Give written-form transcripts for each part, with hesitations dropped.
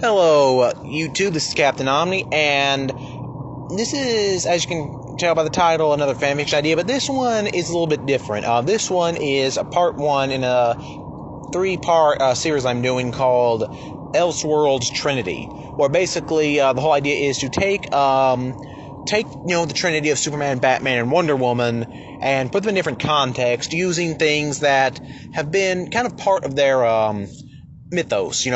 Hello, YouTube. This is Captain Omni, and this is, as you can tell by the title, another fanfiction idea, but this one is a little bit different. This one is a part one in a three-part series I'm doing called Elseworlds Trinity, where basically the whole idea is to take the Trinity of Superman, Batman, and Wonder Woman and put them in different context using things that have been kind of part of their mythos,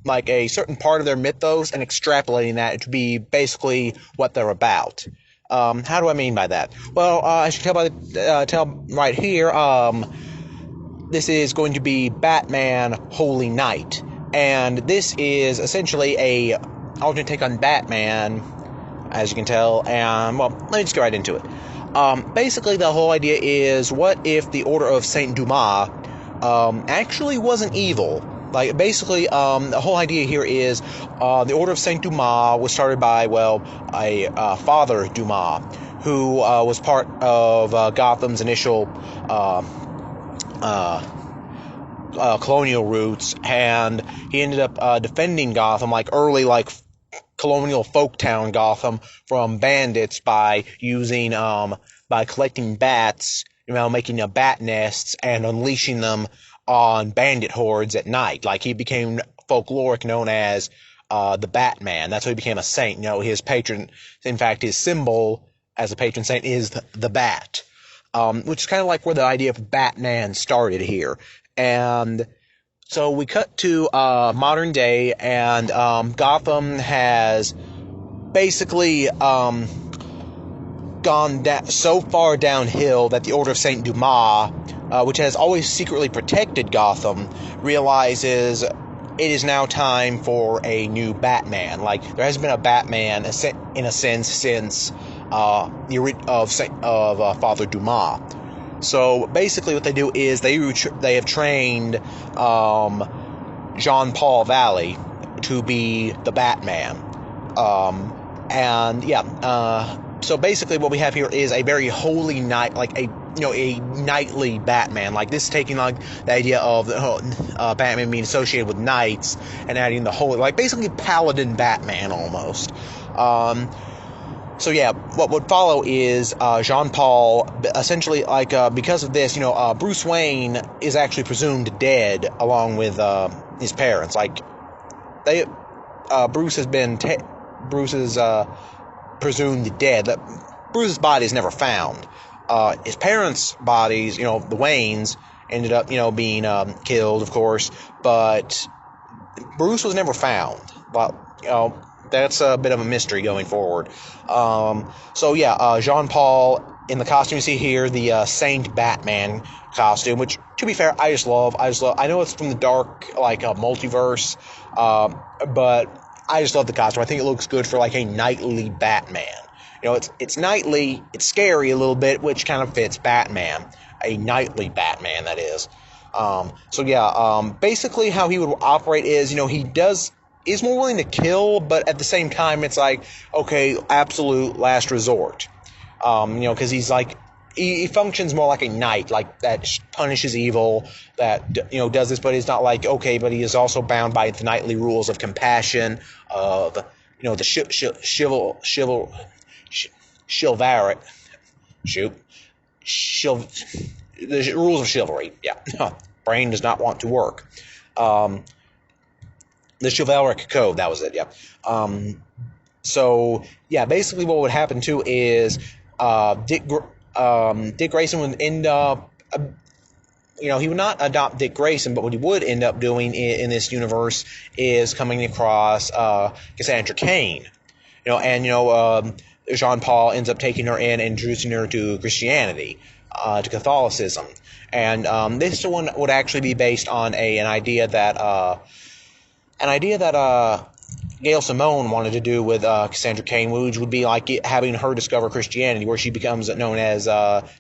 like a certain part of their mythos and extrapolating that to be basically what they're about. How do I mean by that? Well, as you can tell by the tell right here, this is going to be Batman Holy Night, and this is essentially a alternate take on Batman, as you can tell. And well, let me just get right into it. Basically, the whole idea is, what if the Order of Saint Dumas actually wasn't evil? Like, basically, the whole idea here is the Order of Saint Dumas was started by, a Father Dumas, who was part of Gotham's initial colonial roots, and he ended up defending Gotham, early, colonial folktown Gotham, from bandits by using, by collecting bats, making bat nests and unleashing them on bandit hordes at night. He became folkloric, known as the Batman. That's how he became a saint. His patron, in fact, his symbol as a patron saint is the bat, which is kind of like where the idea of Batman started here. And so we cut to modern day, and Gotham has basically gone so far downhill that the Order of Saint Dumas, which has always secretly protected Gotham, realizes it is now time for a new Batman. There hasn't been a Batman, in a sense, since of Father Dumas. So basically, what they do is they have trained Jean-Paul Valley to be the Batman, so basically, what we have here is a very holy night, a nightly Batman. This is taking the idea of Batman being associated with knights and adding the holy, basically Paladin Batman almost. So yeah, what would follow is Jean-Paul essentially, because of this, Bruce Wayne is actually presumed dead along with his parents. Bruce is presumed dead. Bruce's body is never found. His parents' bodies, the Waynes, ended up, being killed, of course, but Bruce was never found. That's a bit of a mystery going forward. Jean-Paul, in the costume you see here, the Saint Batman costume, which, to be fair, I just love. I know it's from the dark, multiverse, but I just love the costume. I think it looks good for, a nightly Batman. It's nightly, it's scary a little bit, which kind of fits Batman. A nightly Batman, that is. Basically how he would operate is, is more willing to kill, but at the same time, it's absolute last resort. Because he's he functions more like a knight, that punishes evil, that, does this, but he's not but he is also bound by the knightly rules of compassion, of, the the rules of chivalry. Yeah, brain does not want to work. The chivalric code, that was it. Yeah. Basically, what would happen too is Dick Grayson would end up, he would not adopt Dick Grayson, but what he would end up doing in this universe is coming across Cassandra Cain, Jean-Paul ends up taking her in and introducing her to Christianity, to Catholicism, and this one would actually be based on an idea that Gail Simone wanted to do with Cassandra Cain, which would be having her discover Christianity, where she becomes known as,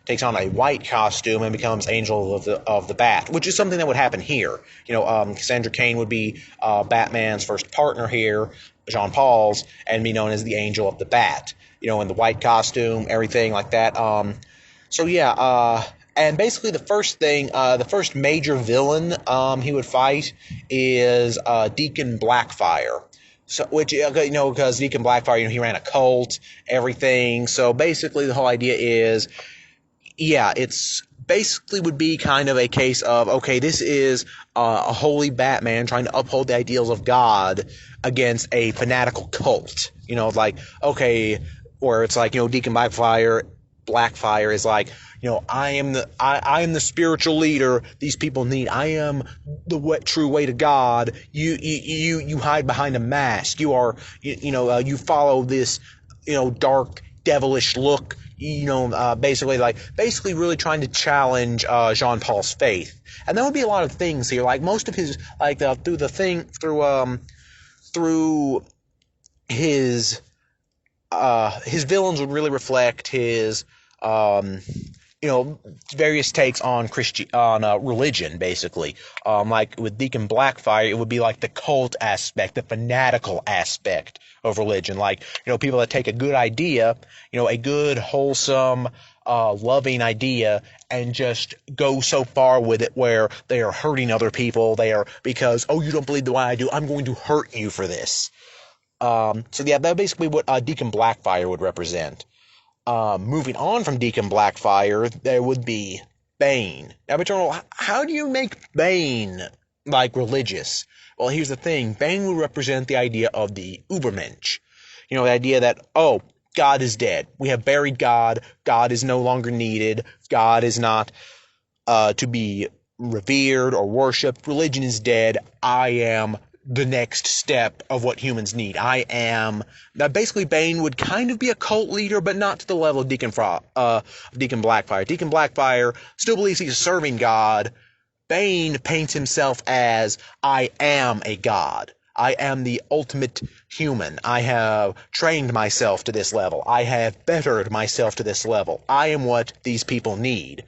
takes on a white costume and becomes Angel of the Bat, which is something that would happen here. Cassandra Cain would be Batman's first partner here, Jean-Paul's, and be known as the Angel of the Bat, in the white costume, everything like that. And basically the first major villain he would fight is Deacon Blackfire. So, which, because Deacon Blackfire, he ran a cult, everything. So basically, the whole idea is, yeah, it's basically would be kind of a case of, okay, this is a holy Batman trying to uphold the ideals of God against a fanatical cult. Like, okay, where it's like, Deacon Blackfire is like, I am the spiritual leader these people need. I am the true way to God. You hide behind a mask. You are, you follow this, dark, devilish look. Basically really trying to challenge Jean Paul's faith. And there would be a lot of things here, like most of his, like through his villains would really reflect his various takes on religion, basically. Like with Deacon Blackfire, it would be like the cult aspect, the fanatical aspect of religion. Like, people that take a good idea, a good, wholesome, loving idea, and just go so far with it where they are hurting other people. Because, oh, you don't believe the way I do, I'm going to hurt you for this. So yeah, that's basically what Deacon Blackfire would represent. Moving on from Deacon Blackfire, there would be Bane. Now, Eternal, how do you make Bane, like, religious? Well, here's the thing. Bane would represent the idea of the Ubermensch. The idea that, oh, God is dead. We have buried God. God is no longer needed. God is not to be revered or worshipped. Religion is dead. I am the next step of what humans need. Basically, Bane would kind of be a cult leader, but not to the level of Deacon Blackfire. Deacon Blackfire still believes he's serving God. Bane paints himself as, I am a god. I am the ultimate human. I have trained myself to this level. I have bettered myself to this level. I am what these people need.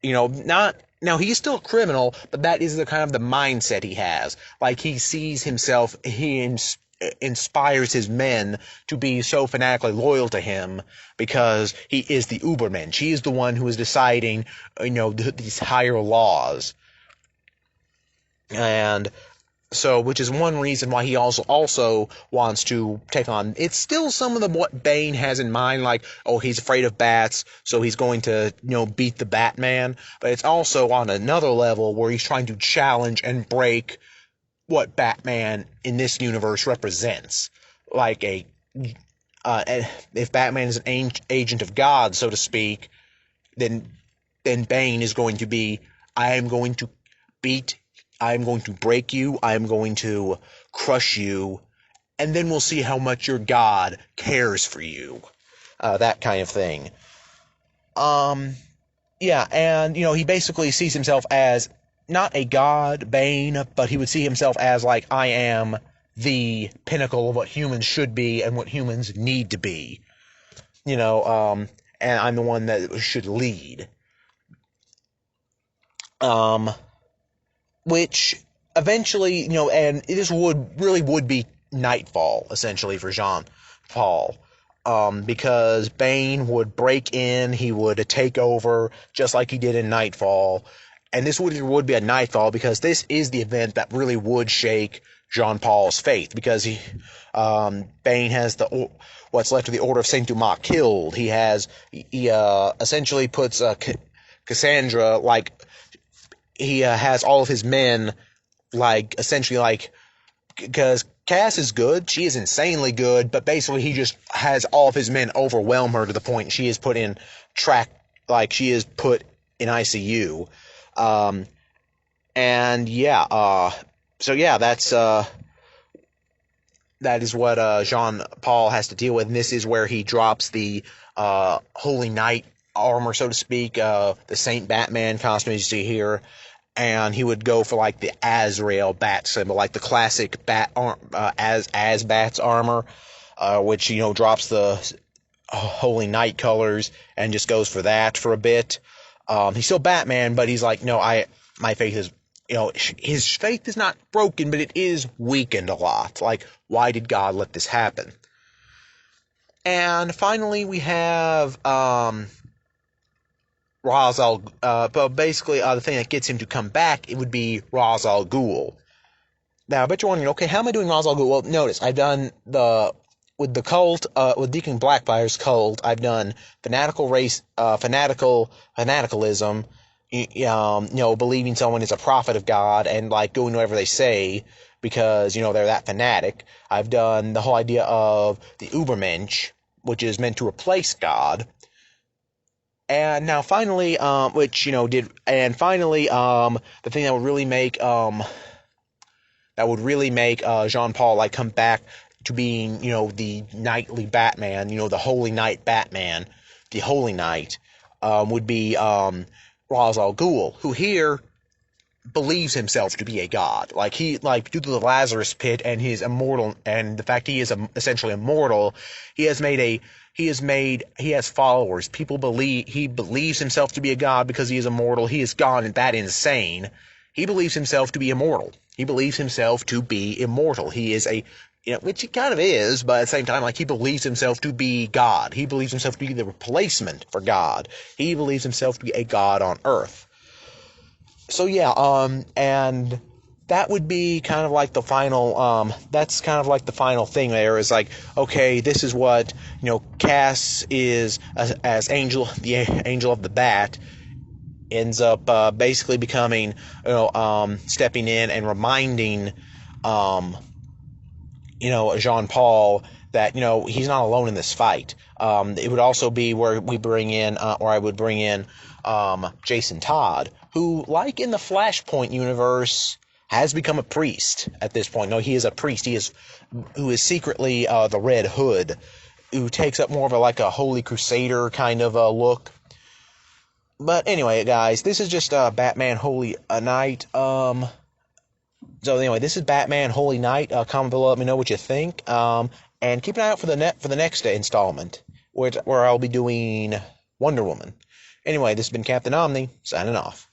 Now, he's still a criminal, but that is the kind of the mindset he has. Like, he sees himself, he inspires his men to be so fanatically loyal to him because he is the Ubermensch. He is the one who is deciding, these higher laws. And so, which is one reason why he also wants to take on. It's still some of what Bane has in mind, like, oh, he's afraid of bats, so he's going to, beat the Batman. But it's also on another level where he's trying to challenge and break what Batman in this universe represents. Like if Batman is an agent of God, so to speak, then Bane is going to be, I am going to break you, I am going to crush you, and then we'll see how much your God cares for you. That kind of thing. Yeah, and, he basically sees himself as not a god, Bane, but he would see himself as, like, I am the pinnacle of what humans should be and what humans need to be. And I'm the one that should lead. Which eventually, and this would be Nightfall, essentially, for Jean Paul. Because Bane would break in, he would take over, just like he did in Nightfall. And this would be a Nightfall, because this is the event that really would shake Jean Paul's faith, because Bane has what's left of the Order of Saint Dumas killed. He essentially puts Cassandra, like, he has all of his men, like, essentially, like, because Cass is good, she is insanely good, but basically he just has all of his men overwhelm her to the point she is put in she is put in ICU. And yeah, so yeah, that is what Jean Paul has to deal with, and this is where he drops the Holy Knight armor, so to speak, the Saint Batman costume as you see here, and he would go for, like, the Azrael bat symbol, like the classic bat Asbat's armor, which, drops the Holy Knight colors and just goes for that for a bit. He's still Batman, but he's like, no, my faith is, his faith is not broken, but it is weakened a lot. Like, why did God let this happen? And finally, we have Ra's al but basically the thing that gets him to come back, it would be Ra's al Ghul. Now, I bet you're wondering, okay, how am I doing Ra's al Ghul? Well, notice, I've done with the cult, with Deacon Blackfire's cult, I've done fanaticism, believing someone is a prophet of God and, like, doing whatever they say because, they're that fanatic. I've done the whole idea of the Ubermensch, which is meant to replace God. And now finally, the thing that would really make Jean Paul, like, come back to being, the knightly Batman, the Holy Knight Batman, the Holy Knight, would be Ra's al Ghul, who here believes himself to be a god. Like, due to the Lazarus Pit and his immortal, and the fact he is essentially immortal, he has followers. He believes himself to be a god because he is immortal. He has gone that insane. He believes himself to be immortal. He believes himself to be immortal. He is which he kind of is, but at the same time, like, he believes himself to be God. He believes himself to be the replacement for God. He believes himself to be a god on Earth. So yeah, and that would be kind of like the final, that's kind of like the final thing there is like, okay, this is what, Cass is as Angel, the Angel of the Bat, ends up basically becoming, stepping in and reminding, Jean Paul that, he's not alone in this fight. It would also be where I would bring in Jason Todd, who, like in the Flashpoint universe, has become a priest at this point. No, he is a priest. Who is secretly the Red Hood, who takes up more of a Holy Crusader kind of look. But anyway, guys, this is just Batman Holy Knight. So anyway, this is Batman Holy Knight. Comment below, let me know what you think. And keep an eye out for the next installment, where I'll be doing Wonder Woman. Anyway, this has been Captain Omni, signing off.